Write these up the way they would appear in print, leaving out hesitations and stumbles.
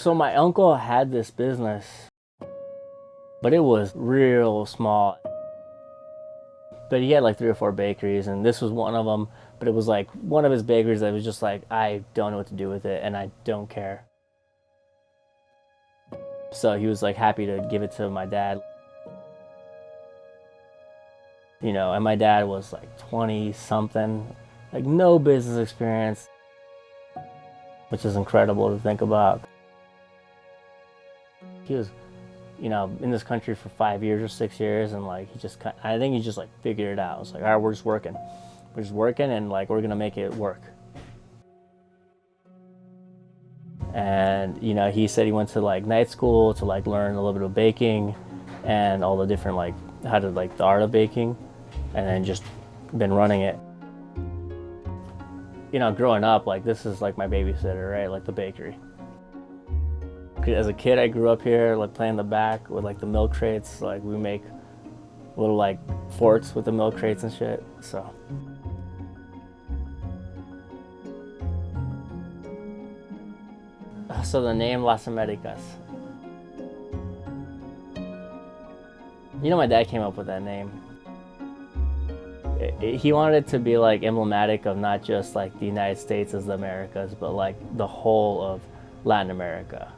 So my uncle had this business, but it was real small. But he had like 3 or 4 bakeries, and this was one of them. But it was like one of his bakeries that was just like, I don't know what to do with it, and I don't care. So he was like happy to give it to my dad. And my dad was like 20 something, like no business experience, which is incredible to think about. He was, in this country for 5 years or 6 years, and like I think he just like figured it out. It's like, all right, we're just working, and like we're gonna make it work. And he said he went to like night school to like learn a little bit of baking and all the different like how to like the art of baking, and then just been running it. Growing up, like this is like my babysitter, right? Like the bakery. As a kid, I grew up here, like playing the back with like the milk crates. Like we make little like forts with the milk crates and shit. So the name Las Americas. My dad came up with that name. He wanted it to be like emblematic of not just like the United States as the Americas, but like the whole of Latin America.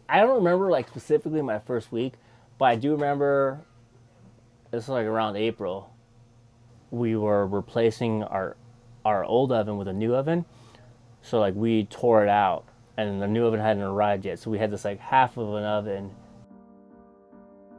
I don't remember like specifically my first week, but I do remember this was like around April. We were replacing our old oven with a new oven. So like we tore it out, and the new oven hadn't arrived yet. So we had this like half of an oven.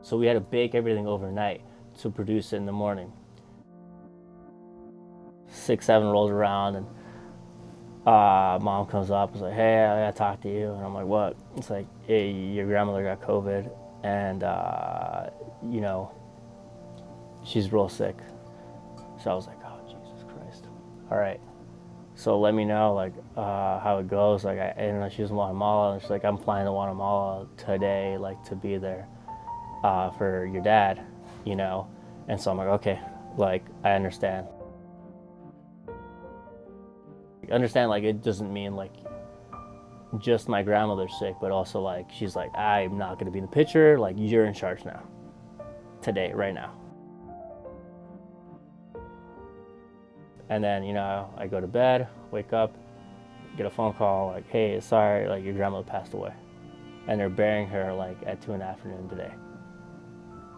So we had to bake everything overnight to produce it in the morning. 6, 7 rolls around, and mom comes up and is like, hey, I gotta talk to you. And I'm like, what? It's like, hey, your grandmother got COVID, and she's real sick. So I was like, oh, Jesus Christ. All right. So let me know like how it goes. Like she was in Guatemala, and she's like, I'm flying to Guatemala today, like to be there for your dad, And so I'm like, okay, like I understand. Like it doesn't mean like just my grandmother's sick, but also like she's like, I'm not gonna be in the picture. Like you're in charge now, today, right now. And then I go to bed, wake up, get a phone call like, hey, sorry, like your grandmother passed away, and they're burying her like at 2 in the afternoon today.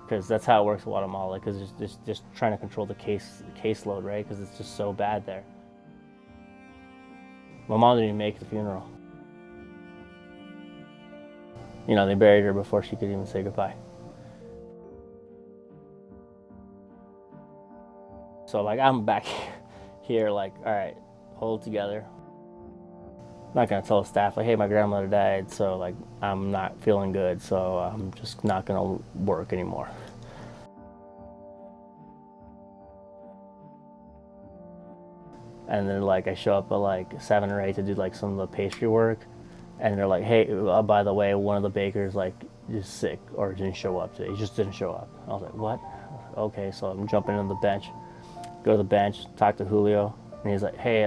Because that's how it works in Guatemala. Because it's just trying to control the caseload, right? Because it's just so bad there. My mom didn't even make the funeral. They buried her before she could even say goodbye. So like I'm back here like, all right, hold it together. I'm not gonna tell the staff like, hey, my grandmother died, so like I'm not feeling good, so I'm just not gonna work anymore. And then like I show up at like 7 or 8 to do like some of the pastry work, and they're like, hey, by the way, one of the bakers like is sick or didn't show up today. He just didn't show up. I was like, what? Okay, so I'm jumping on the bench, go to the bench, talk to Julio, and he's like, hey,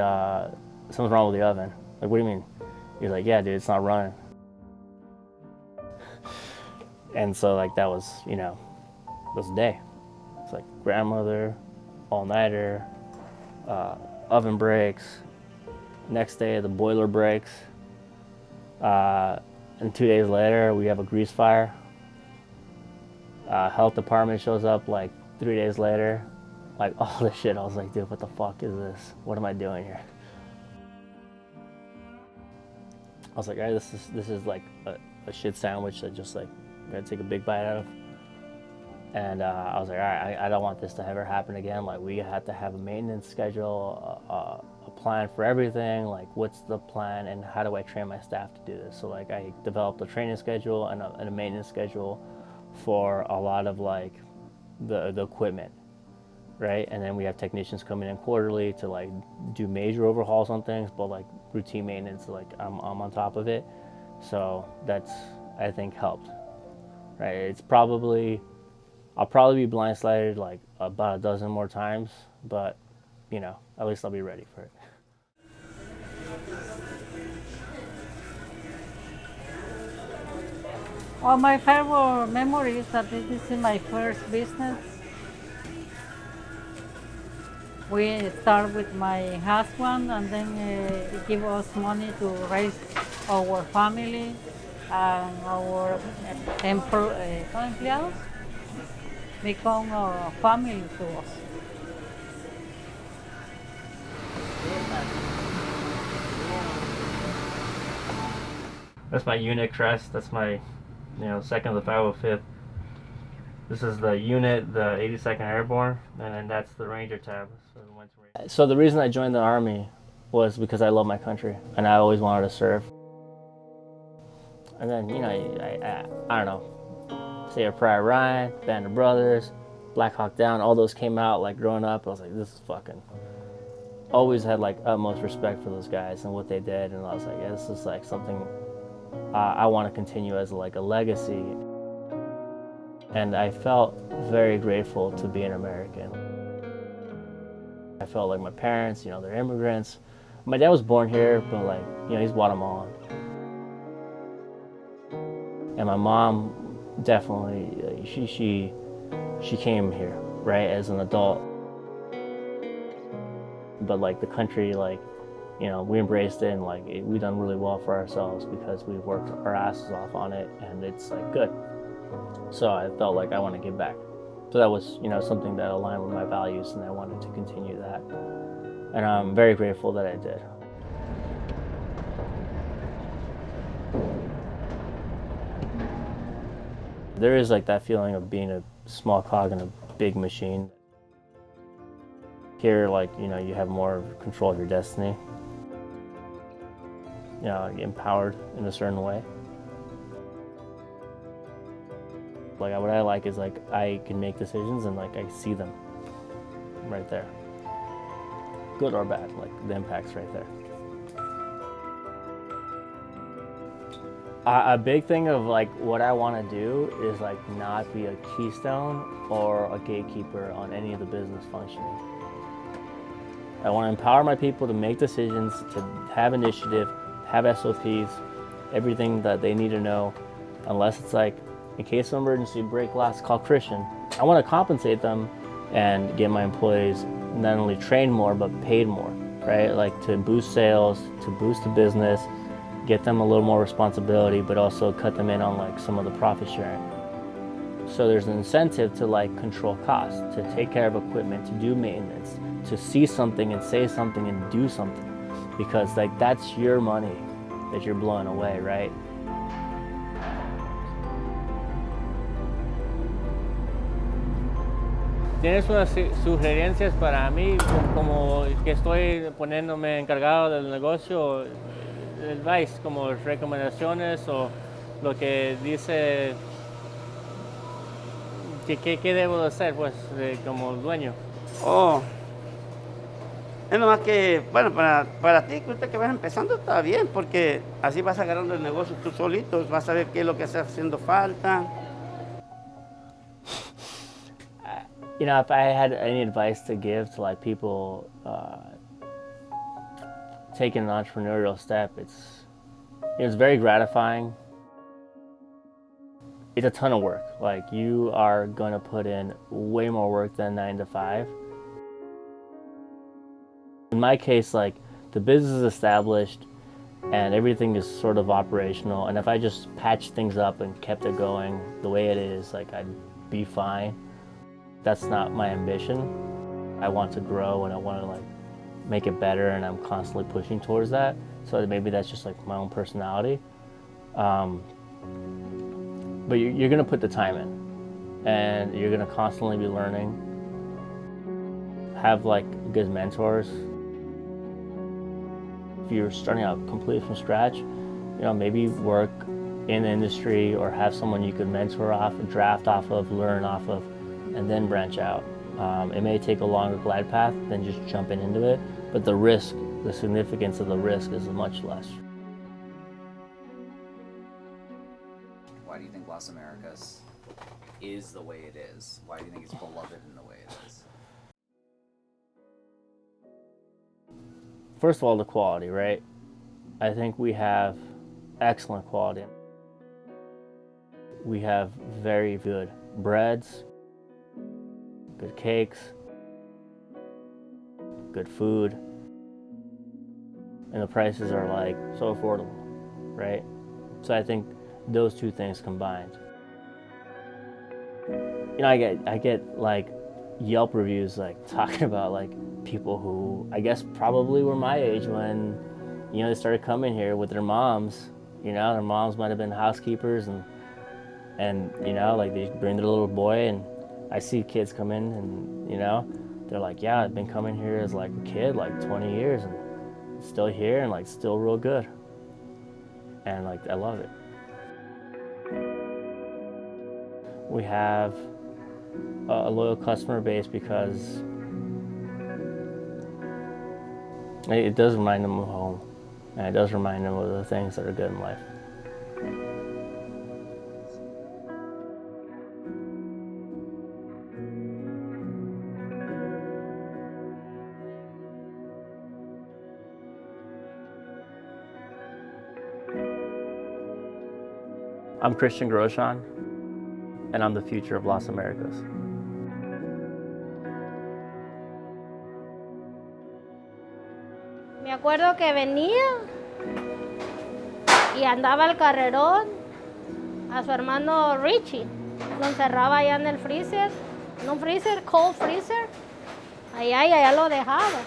something's wrong with the oven. Like, what do you mean? He's like, yeah, dude, it's not running. And so like that was the day. It's like grandmother, all-nighter, oven breaks. Next day the boiler breaks. And 2 days later we have a grease fire. Health department shows up like 3 days later. Like all this shit. I was like, dude, what the fuck is this? What am I doing here? I was like, all right, this is like a shit sandwich that just like I'm gonna take a big bite out of. And I was like, all right, I don't want this to ever happen again. Like we have to have a maintenance schedule, a plan for everything. Like what's the plan and how do I train my staff to do this? So like I developed a training schedule and a maintenance schedule for a lot of like the equipment. right? And then we have technicians coming in quarterly to like do major overhauls on things, but like routine maintenance, like I'm on top of it. So that's, I think, helped, right? I'll probably be blindsided like about a dozen more times, but you know, at least I'll be ready for it. Well, my favorite memory is that this is my first business. We start with my husband, and then he give us money to raise our family and our empleados become a family to us. That's my unit crest. That's my, second of the 505th. This is the unit, the 82nd Airborne, and then that's the Ranger tab. So the reason I joined the Army was because I love my country, and I always wanted to serve. And then, I don't know, Saving Private Ryan, Band of Brothers, Black Hawk Down, all those came out like growing up. I was like, this is fucking, always had like utmost respect for those guys and what they did. And I was like, yeah, this is like something I want to continue as like a legacy. And I felt very grateful to be an American. I felt like my parents, they're immigrants. My dad was born here, but like, he's Guatemalan. And my mom definitely, she came here, right, as an adult. But like the country, like, we embraced it, and like we done really well for ourselves because we worked our asses off on it, and it's like good. So I felt like I want to give back. So that was, something that aligned with my values, and I wanted to continue that. And I'm very grateful that I did. There is like that feeling of being a small cog in a big machine. Here, like, you have more control of your destiny. Empowered in a certain way. Like, what I like is like I can make decisions and like I see them right there. Good or bad, like the impact's right there. A big thing of like what I want to do is like not be a keystone or a gatekeeper on any of the business functioning. I want to empower my people to make decisions, to have initiative, have SOPs, everything that they need to know, unless it's like, in case of emergency, break glass, call Christian. I want to compensate them and get my employees not only trained more, but paid more, right? Like to boost sales, to boost the business, get them a little more responsibility, but also cut them in on like some of the profit sharing. So there's an incentive to like control costs, to take care of equipment, to do maintenance, to see something and say something and do something. Because like that's your money that you're blowing away, right? ¿Tienes unas sugerencias para mí como que estoy poniéndome encargado del negocio? Advice, como recomendaciones o lo que dice ¿qué debo de hacer pues como dueño? Oh, es nomás que, bueno, para ti, que ahorita que vas empezando está bien, porque así vas agarrando el negocio tú solito, vas a ver qué es lo que está haciendo falta. If I had any advice to give to like people taking an entrepreneurial step, it's very gratifying. It's a ton of work. Like you are gonna put in way more work than 9 to 5. In my case, like the business is established and everything is sort of operational. And if I just patched things up and kept it going the way it is, like I'd be fine. That's not my ambition. I want to grow and I want to like make it better, and I'm constantly pushing towards that. So maybe that's just like my own personality. But you're gonna put the time in, and you're gonna constantly be learning. Have like good mentors. If you're starting out completely from scratch, maybe work in the industry or have someone you could mentor off, draft off of, learn off of, and then branch out. It may take a longer glide path than just jumping into it, but the risk, the significance of the risk is much less. Why do you think Las Americas is the way it is? Why do you think it's beloved in the way it is? First of all, the quality, right? I think we have excellent quality. We have very good breads, good cakes, good food, and the prices are like so affordable, right? So I think those two things combined. You know, I get like Yelp reviews like talking about like people who I guess probably were my age when, you know, they started coming here with their moms. You know, their moms might have been housekeepers and you know, like they bring their little boy, and I see kids come in and, you know, they're like, yeah, I've been coming here as like a kid, like 20 years and still here and like still real good. And like, I love it. We have a loyal customer base because it does remind them of home, and it does remind them of the things that are good in life. I'm Christian Grosjean, and I'm the future of Las Americas. Me acuerdo que venía y andaba al carrerón a su hermano Richie. Lo encerraba allá en el freezer, en un freezer, cold freezer. Allá y allá lo dejaba.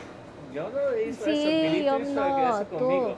Yo no hice Sí, eso, yo hizo no, eso tú. conmigo.